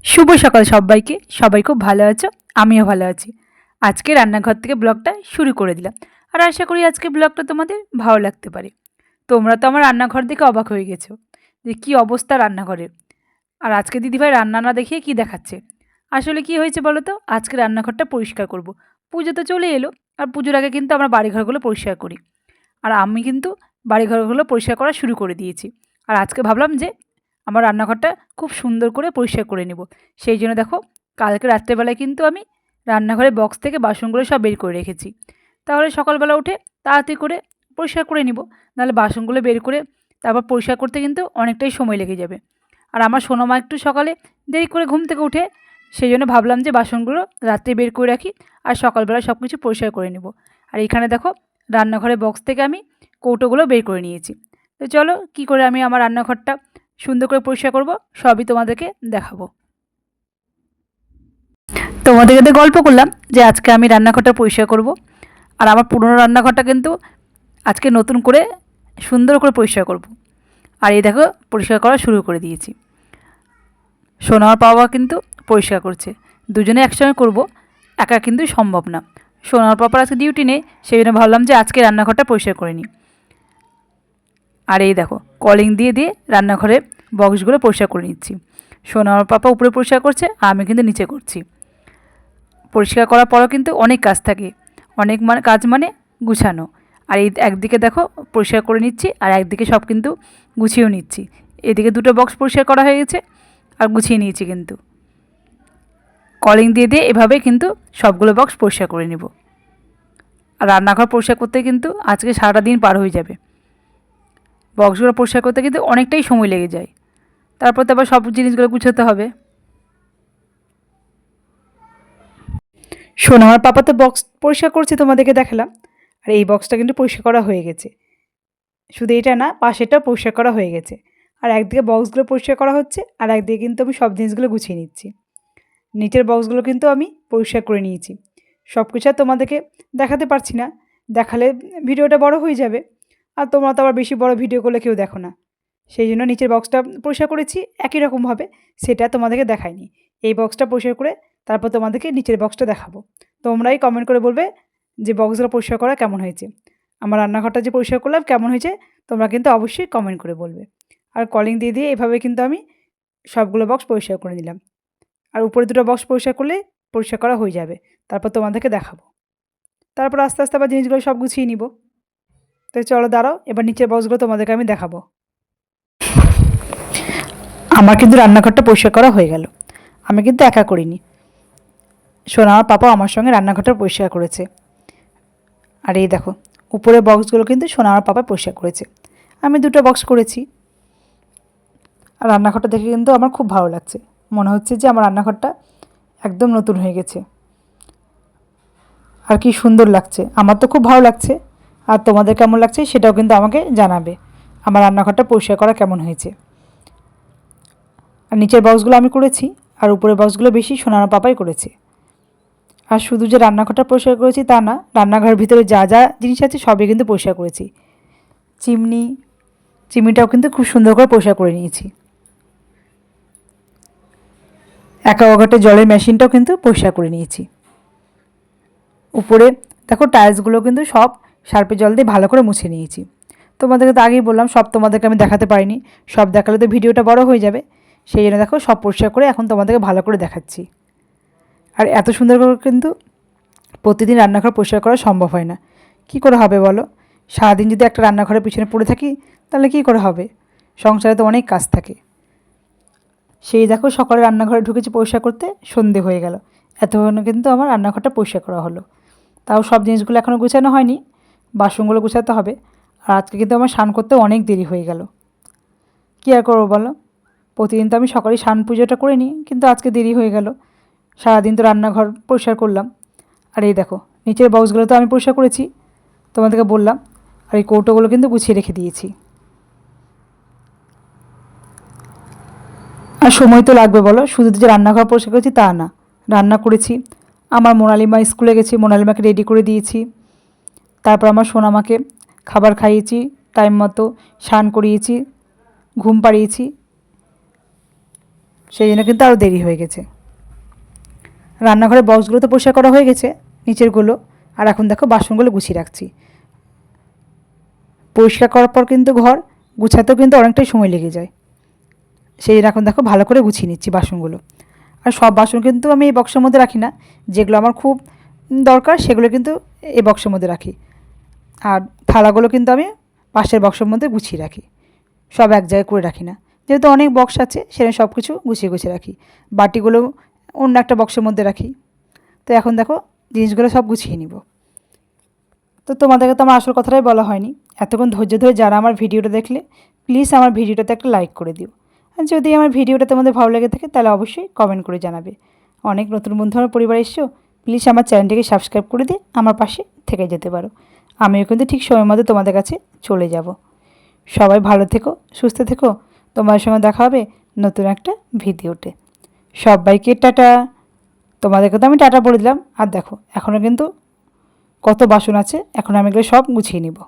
শুভ সকাল সবাইকে। সবাই খুব ভালো আছো, আমিও ভালো আছি। আজকে রান্নাঘর থেকে ব্লগটা শুরু করে দিলাম। আর আশা করি আজকে ব্লগটা তোমাদের ভালো লাগতে পারে। তোমরা তো আমার রান্নাঘর দেখে অবাক হয়ে গেছো যে কী অবস্থা রান্নাঘরের। আর আজকে দিদিভাই রান্না না দেখিয়ে কী দেখাচ্ছে। আসলে কি হয়েছে বলো তো, আজকে রান্নাঘরটা পরিষ্কার করব। পুজো তো চলে এলো, আর পুজোর আগে কিন্তু আমরা বাড়িঘরগুলো পরিষ্কার করি। আর আমি কিন্তু বাড়িঘরগুলো পরিষ্কার করা শুরু করে দিয়েছি। আর আজকে ভাবলাম যে আমার রান্নাঘরটা খুব সুন্দর করে পরিষ্কার করে নেব। সেই জন্য দেখো, কালকে রাত্রেবেলায় কিন্তু আমি রান্নাঘরের বক্স থেকে বাসনগুলো সব বের করে রেখেছি। তাহলে সকালবেলা উঠে তাড়াতাড়ি করে পরিষ্কার করে নিব। নাহলে বাসনগুলো বের করে তারপর পরিষ্কার করতে কিন্তু অনেকটাই সময় লেগে যাবে। আর আমার সোনামা একটু সকালে দেরি করে ঘুম থেকে উঠে, সেই জন্য ভাবলাম যে বাসনগুলো রাত্রে বের করে রাখি আর সকালবেলা সব কিছু পরিষ্কার করে নেব। আর এখানে দেখো, রান্নাঘরের বক্স থেকে আমি কৌটোগুলো বের করে নিয়েছি। তো চলো, কী করে আমি আমার রান্নাঘরটা সুন্দর করে পরিষ্কার করব সবই তোমাদেরকে দেখাবো। তোমাদেরকে তো গল্প করলাম যে আজকে আমি রান্নাঘরটা পরিষ্কার করব। আর আমার পুরনো রান্নাঘরটা কিন্তু আজকে নতুন করে সুন্দর করে পরিষ্কার করব। আর এই দেখো, পরিষ্কার করা শুরু করে দিয়েছি। সোনার পাওয়া কিন্তু পরিষ্কার করছে। দুজনে একসঙ্গে করব, একা কিন্তু সম্ভব না। সোনার পাপার আজকে ডিউটি নেই, সেই জন্য ভাবলাম যে আজকে রান্নাঘরটা পরিষ্কার করে নিই। আর এই দেখো, কলিং দিয়ে দিয়ে রান্নাঘরের বক্সগুলো পরিষ্কার করে নিচ্ছি। সোনার পাপা উপরে পরিষ্কার করছে, আর আমি কিন্তু নিচে করছি। পরিষ্কার করার পরও কিন্তু অনেক কাজ থাকে। অনেক কাজ মানে গুছানো। আর এই একদিকে দেখো পরিষ্কার করে নিচ্ছি, আর একদিকে সব কিন্তু গুছিয়েও নিচ্ছি। এদিকে দুটো বক্স পরিষ্কার করা হয়ে গেছে, আর গুছিয়ে নিয়েছি কিন্তু। কলিং দিয়ে দিয়ে এভাবে কিন্তু সবগুলো বক্স পরিষ্কার করে নেব। আর রান্নাঘর পরিষ্কার করতে কিন্তু আজকে সারাটা দিন পার হয়ে যাবে। বক্সগুলো পরিষ্কার করতে কিন্তু অনেকটাই সময় লেগে যায়। তারপর তো আবার সব জিনিসগুলো গুছোতে হবে। সোনার পাপা তো বক্স পরিষ্কার করছে, তোমাদেরকে দেখালাম। আর এই বক্সটা কিন্তু পরিষ্কার করা হয়ে গেছে। শুধু এটা না, পাশেরটা পরিষ্কার করা হয়ে গেছে। আর একদিকে বক্সগুলো পরিষ্কার করা হচ্ছে, আর একদিকে কিন্তু আমি সব জিনিসগুলো গুছিয়ে নিচ্ছি। নিচের বক্সগুলো কিন্তু আমি পরিষ্কার করে নিয়েছি। সব কিছু আর তোমাদেরকে দেখাতে পারছি না, দেখালে ভিডিওটা বড় হয়ে যাবে। আর তোমরা তো আবার বেশি বড় ভিডিও করলে কেউ দেখো না। সেই জন্য নিচের বক্সটা পরিষ্কার করেছি একই রকমভাবে, সেটা তোমাদেরকে দেখাইনি। এই বক্সটা পরিষ্কার করে তারপর তোমাদেরকে নিচের বক্সটা দেখাবো। তোমরাই কমেন্ট করে বলবে যে বক্সগুলো পরিষ্কার করা কেমন হয়েছে। আমার রান্নাঘরটা যে পরিষ্কার করলাম কেমন হয়েছে, তোমরা কিন্তু অবশ্যই কমেন্ট করে বলবে। আর কলিং দিয়ে দিয়ে এভাবে কিন্তু আমি সবগুলো বক্স পরিষ্কার করে নিলাম। আর উপরে দুটো বক্স পরিষ্কার করলে পরিষ্কার করা হয়ে যাবে। তারপর তোমাদেরকে দেখাবো। তারপর আস্তে আস্তে আবার জিনিসগুলো সব গুছিয়ে নিব। তো চলো দাঁড়াও, এবার নিচের বক্সগুলো তোমাদেরকে আমি দেখাবো। আমার কিন্তু রান্নাঘরটা পরিষ্কার করা হয়ে গেল। আমি কিন্তু একা করিনি, সোনা আর পাপা আমার সঙ্গে রান্নাঘরটা পরিষ্কার করেছে। আর এই দেখো, উপরের বক্সগুলো কিন্তু সোনা আর পাপা পরিষ্কার করেছে। আমি দুটো বক্স করেছি। আর রান্নাঘরটা দেখে কিন্তু আমার খুব ভালো লাগছে। মনে হচ্ছে যে আমার রান্নাঘরটা একদম নতুন হয়ে গেছে। আর কি সুন্দর লাগছে, আমার তো খুব ভালো লাগছে। আর তোমাদের কেমন লাগছে সেটাও কিন্তু আমাকে জানাবে, আমার রান্নাঘরটা পরিষ্কার করা কেমন হয়েছে। আর নিচের বক্সগুলো আমি করেছি, আর উপরের বক্সগুলো বেশি সোনার পাপাই করেছে। আর শুধু যে রান্নাঘরটা পরিষ্কার করেছি তা না, রান্নাঘরের ভিতরে যা যা জিনিস আছে সবই কিন্তু পরিষ্কার করেছি। চিমনিটাও কিন্তু খুব সুন্দর করে পরিষ্কার করে নিয়েছি। অ্যাকোয়াগার্ডের জলের মেশিনটাও কিন্তু পরিষ্কার করে নিয়েছি। উপরে দেখো, টাইলসগুলো কিন্তু সব সার্পের জল দিয়ে ভালো করে মুছে নিয়েছি। তোমাদেরকে তো আগেই বললাম, সব তোমাদেরকে আমি দেখাতে পারিনি। সব দেখালে তো ভিডিওটা বড় হয়ে যাবে। সেই জন্য দেখো, সব পরিষ্কার করে এখন তোমাদেরকে ভালো করে দেখাচ্ছি। আর এত সুন্দর করে কিন্তু প্রতিদিন রান্নাঘর পরিষ্কার করা সম্ভব হয় না। কি করে হবে বলো? সারাদিন যদি একটা রান্নাঘরের পিছনে পড়ে থাকি তাহলে কি করে হবে? সংসারে তো অনেক কাজ থাকে। সেই দেখো, সকালে রান্নাঘরে ঢুকেছি পরিষ্কার করতে, সন্ধে হয়ে গেল। এতক্ষণে কিন্তু আমার রান্নাঘরটা পরিষ্কার করা হলো। তাও সব জিনিসগুলো এখনও গুছানো হয়নি, বাসনগুলো গুছাতে হবে। আর আজকে কিন্তু আমার স্নান করতে অনেক দেরি হয়ে গেল। কী আর করবো বলো? প্রতিদিন তো আমি সকালে স্নান পুজোটা করে নিই, কিন্তু আজকে দেরি হয়ে গেল। সারাদিন তো রান্নাঘর পরিষ্কার করলাম। আর এই দেখো, নিচের বক্সগুলো তো আমি পরিষ্কার করেছি, তোমাদেরকে বললাম। আর এই কৌটোগুলো কিন্তু গুছিয়ে রেখে দিয়েছি। আর সময় তো লাগবে বলো, শুধু যে রান্নাঘর পরিষ্কার করেছি তা না, রান্না করেছি। আমার মোনালিমা স্কুলে গেছি, মোনালিমাকে রেডি করে দিয়েছি। তারপর আমার সোনামাকে খাবার খাইয়েছি, টাইম মতো স্নান করিয়েছি, ঘুম পাড়িয়েছি। সেই জন্য কিন্তু আরও দেরি হয়ে গেছে। রান্নাঘরের বক্সগুলো তো পরিষ্কার করা হয়ে গেছে, নিচেরগুলো। আর এখন দেখো বাসনগুলো গুছিয়ে রাখছি। পরিষ্কার করার পর কিন্তু ঘর গুছাতেও কিন্তু অনেকটাই সময় লেগে যায়, সেই জন্য এখন দেখো ভালো করে গুছিয়ে নিচ্ছি বাসনগুলো। আর সব বাসন কিন্তু আমি এই বক্সের মধ্যে রাখি না, যেগুলো আমার খুব দরকার সেগুলো কিন্তু এই বক্সের মধ্যে রাখি। আর থালাগুলো কিন্তু আমি পাশের বক্সের মধ্যে গুছিয়ে রাখি, সব এক জায়গায় করে রাখি না, যেহেতু অনেক বক্স আছে সেখানে সব কিছু গুছিয়ে গুছিয়ে রাখি। বাটিগুলো অন্য একটা বক্সের মধ্যে রাখি। তো এখন দেখো জিনিসগুলো সব গুছিয়ে নিব। তো তোমাদেরকে তো আমার আসল কথাটাই বলা হয়নি। এতক্ষণ ধৈর্য ধরে যারা আমার ভিডিওটা দেখলে, প্লিজ আমার ভিডিওটাতে একটা লাইক করে দিও। আর যদি আমার ভিডিওটা তোমাদের ভালো লেগে থাকে তাহলে অবশ্যই কমেন্ট করে জানাবে। অনেক নতুন বন্ধু আমার পরিবারে এসছো, প্লিজ আমার চ্যানেলটিকে সাবস্ক্রাইব করে দিয়ে আমার পাশে থেকে যেতে পারো। আমিও কিন্তু ঠিক সময় মতো তোমাদের কাছে চলে যাব। সবাই ভালো থেকো, সুস্থ থেকো। তোমাদের সঙ্গে দেখা হবে নতুন একটা ভিডিওতে। সবাইকে টাটা। তোমাদেরকে তো আমি টাটা বলে দিলাম। আর দেখো এখনও কিন্তু কত বাসন আছে, এখন আমি এগুলো সব গুছিয়ে নিব।